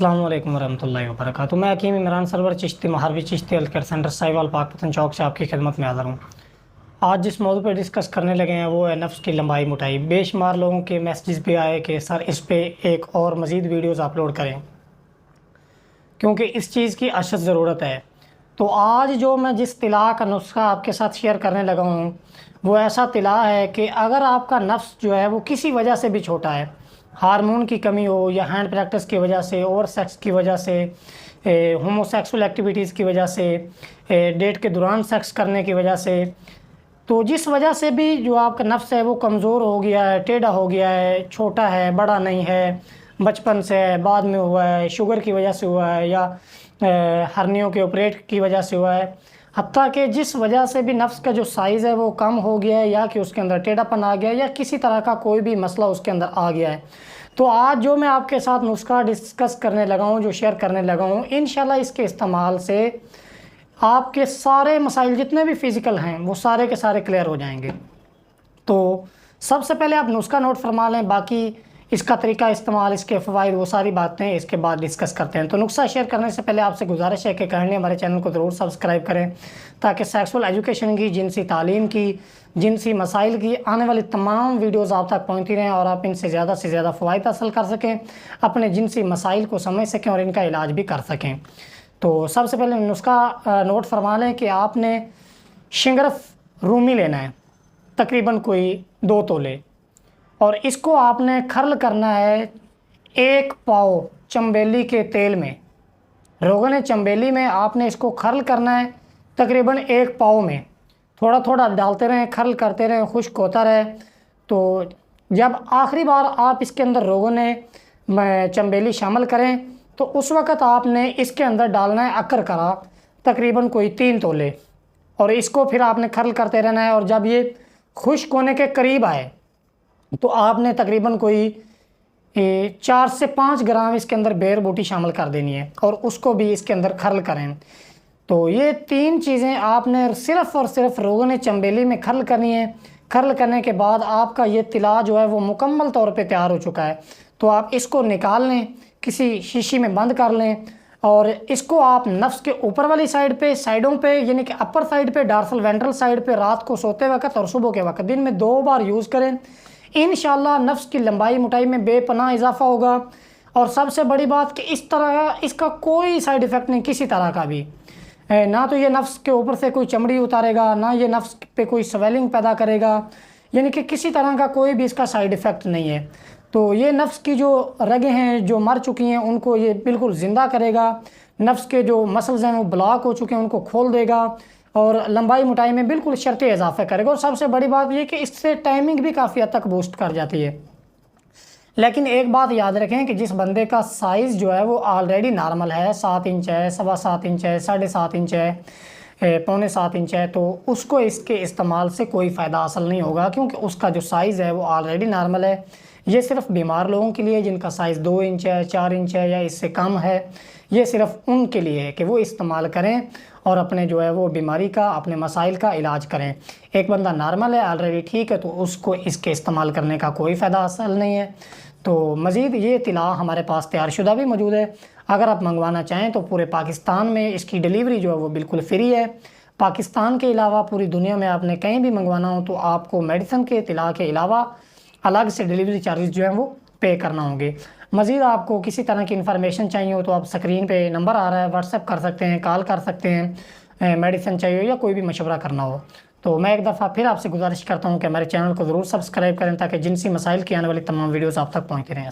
السلام علیکم ورحمۃ اللہ وبرکاتہ۔ میں حکیم Imran Sarwar Chishti Maharvi Chishti health care centre Sahiwal Pakpattan چوک سے آپ کی خدمت میں حاضر ہوں۔ آج جس موضوع پہ ڈسکس کرنے لگے ہیں وہ ہے نفس کی لمبائی موٹائی۔ بے شمار لوگوں کے میسیجز بھی آئے کہ سر اس پہ ایک اور مزید ویڈیوز اپلوڈ کریں کیونکہ اس چیز کی اشد ضرورت ہے۔ تو آج جو میں جس طلاع کا نسخہ آپ کے ساتھ شیئر کرنے لگا ہوں وہ ایسا طلاع ہے کہ اگر آپ کا نفس جو ہے وہ کسی وجہ سے بھی چھوٹا ہے، ہارمون کی کمی ہو یا ہینڈ پریکٹس کی وجہ سے، اوور سیکس کی وجہ سے، ہومو سیکسول ایکٹیویٹیز کی وجہ سے، ڈیٹ کے دوران سیکس کرنے کی وجہ سے، تو جس وجہ سے بھی جو آپ کا نفس ہے وہ کمزور ہو گیا ہے، ٹیڑھا ہو گیا ہے، چھوٹا ہے، بڑا نہیں ہے، بچپن سے ہے، بعد میں ہوا ہے، شوگر کی وجہ سے ہوا ہے یا ہرنیوں کے آپریٹ کی وجہ سے ہوا ہے، حتیٰ کہ جس وجہ سے بھی نفس کا جو سائز ہے وہ کم ہو گیا ہے یا کہ اس کے اندر ٹیڑھا پن آ گیا ہے یا کسی طرح کا کوئی بھی مسئلہ اس کے اندر آ گیا ہے، تو آج جو میں آپ کے ساتھ نسخہ ڈسکس کرنے لگا ہوں، جو شیئر کرنے لگا ہوں، انشاءاللہ اس کے استعمال سے آپ کے سارے مسائل جتنے بھی فزیکل ہیں وہ سارے کے سارے کلیئر ہو جائیں گے۔ تو سب سے پہلے آپ نسخہ نوٹ فرما لیں، باقی اس کا طریقہ استعمال، اس کے فوائد، وہ ساری باتیں اس کے بعد ڈسکس کرتے ہیں۔ تو نسخہ شیئر کرنے سے پہلے آپ سے گزارش ہے کہ کائنڈلی ہمارے چینل کو ضرور سبسکرائب کریں تاکہ سیکسول ایجوکیشن کی، جنسی تعلیم کی، جنسی مسائل کی آنے والی تمام ویڈیوز آپ تک پہنچتی رہیں اور آپ ان سے زیادہ فوائد حاصل کر سکیں، اپنے جنسی مسائل کو سمجھ سکیں اور ان کا علاج بھی کر سکیں۔ تو سب سے پہلے نسخہ نوٹ فرما لیں کہ آپ نے شنگرف رومی لینا ہے، تقریباً کوئی 2 تولے، اور اس کو آپ نے کھرل کرنا ہے 1 پاؤ چنبیلی کے تیل میں، روغن چنبیلی میں آپ نے اس کو کھرل کرنا ہے تقریباً 1 پاؤ میں، تھوڑا تھوڑا ڈالتے رہیں، کھرل کرتے رہیں، خشک ہوتا رہے۔ تو جب آخری بار آپ اس کے اندر روغن چنبیلی شامل کریں تو اس وقت آپ نے اس کے اندر ڈالنا ہے اکر کرا، تقریباً کوئی 3 تولے، اور اس کو پھر آپ نے کھرل کرتے رہنا ہے، اور جب یہ خشک ہونے کے قریب آئے تو آپ نے تقریباً کوئی 4 سے 5 گرام اس کے اندر بیر بوٹی شامل کر دینی ہے اور اس کو بھی اس کے اندر کھرل کریں۔ تو یہ 3 چیزیں آپ نے صرف اور صرف روغن چنبیلی میں کھرل کرنی ہے۔ کھرل کرنے کے بعد آپ کا یہ طلاع جو ہے وہ مکمل طور پہ تیار ہو چکا ہے۔ تو آپ اس کو نکال لیں، کسی شیشی میں بند کر لیں، اور اس کو آپ نفس کے اوپر والی سائڈ پہ، سائڈوں پہ یعنی کہ اپر سائڈ پہ، ڈارسل وینٹرل سائڈ پہ رات کو سوتے وقت اور صبح کے وقت دن میں 2 بار یوز کریں۔ انشاءاللہ نفس کی لمبائی موٹائی میں بے پناہ اضافہ ہوگا، اور سب سے بڑی بات کہ اس کا کوئی سائیڈ ایفیکٹ نہیں کسی طرح کا بھی، نہ تو یہ نفس کے اوپر سے کوئی چمڑی اتارے گا، نہ یہ نفس پہ کوئی سویلنگ پیدا کرے گا، یعنی کہ کسی طرح کا کوئی بھی اس کا سائیڈ ایفیکٹ نہیں ہے۔ تو یہ نفس کی جو رگیں ہیں جو مر چکی ہیں ان کو یہ بالکل زندہ کرے گا، نفس کے جو مسلز ہیں وہ بلاک ہو چکے ہیں ان کو کھول دے گا، اور لمبائی موٹائی میں بالکل شرطی اضافہ کرے گا، اور سب سے بڑی بات یہ کہ اس سے ٹائمنگ بھی کافی حد تک بوسٹ کر جاتی ہے۔ لیکن ایک بات یاد رکھیں کہ جس بندے کا سائز جو ہے وہ آلریڈی نارمل ہے، 7 انچ ہے، 7.25 انچ ہے، 7.5 انچ ہے، 6.25 انچ ہے، تو اس کو اس کے استعمال سے کوئی فائدہ حاصل نہیں ہوگا، کیونکہ اس کا جو سائز ہے وہ آلریڈی نارمل ہے۔ یہ صرف بیمار لوگوں کے لیے جن کا سائز 2 انچ ہے، 4 انچ ہے یا اس سے کم ہے، یہ صرف ان کے لیے ہے کہ وہ استعمال کریں اور اپنے جو ہے وہ بیماری کا، اپنے مسائل کا علاج کریں۔ ایک بندہ نارمل ہے، آلریڈی ٹھیک ہے، تو اس کو اس کے استعمال کرنے کا کوئی فائدہ حاصل نہیں ہے۔ تو مزید یہ اطلاع ہمارے پاس تیار شدہ بھی موجود ہے، اگر آپ منگوانا چاہیں تو پورے پاکستان میں اس کی ڈیلیوری جو ہے وہ بالکل فری ہے۔ پاکستان کے علاوہ پوری دنیا میں آپ نے کہیں بھی منگوانا ہو تو آپ کو میڈیسن کے اطلاع کے علاوہ الگ سے ڈیلیوری چارجز جو ہیں وہ پے کرنا ہوں گے۔ مزید آپ کو کسی طرح کی انفارمیشن چاہیے ہو تو آپ سکرین پہ نمبر آ رہا ہے، واٹس ایپ کر سکتے ہیں، کال کر سکتے ہیں، میڈیسن چاہیے ہو یا کوئی بھی مشورہ کرنا ہو تو میں ایک دفعہ پھر آپ سے گزارش کرتا ہوں کہ ہمارے چینل کو ضرور سبسکرائب کریں تاکہ جنسی مسائل کی آنے والی تمام ویڈیوز آپ تک پہنچتی رہیں۔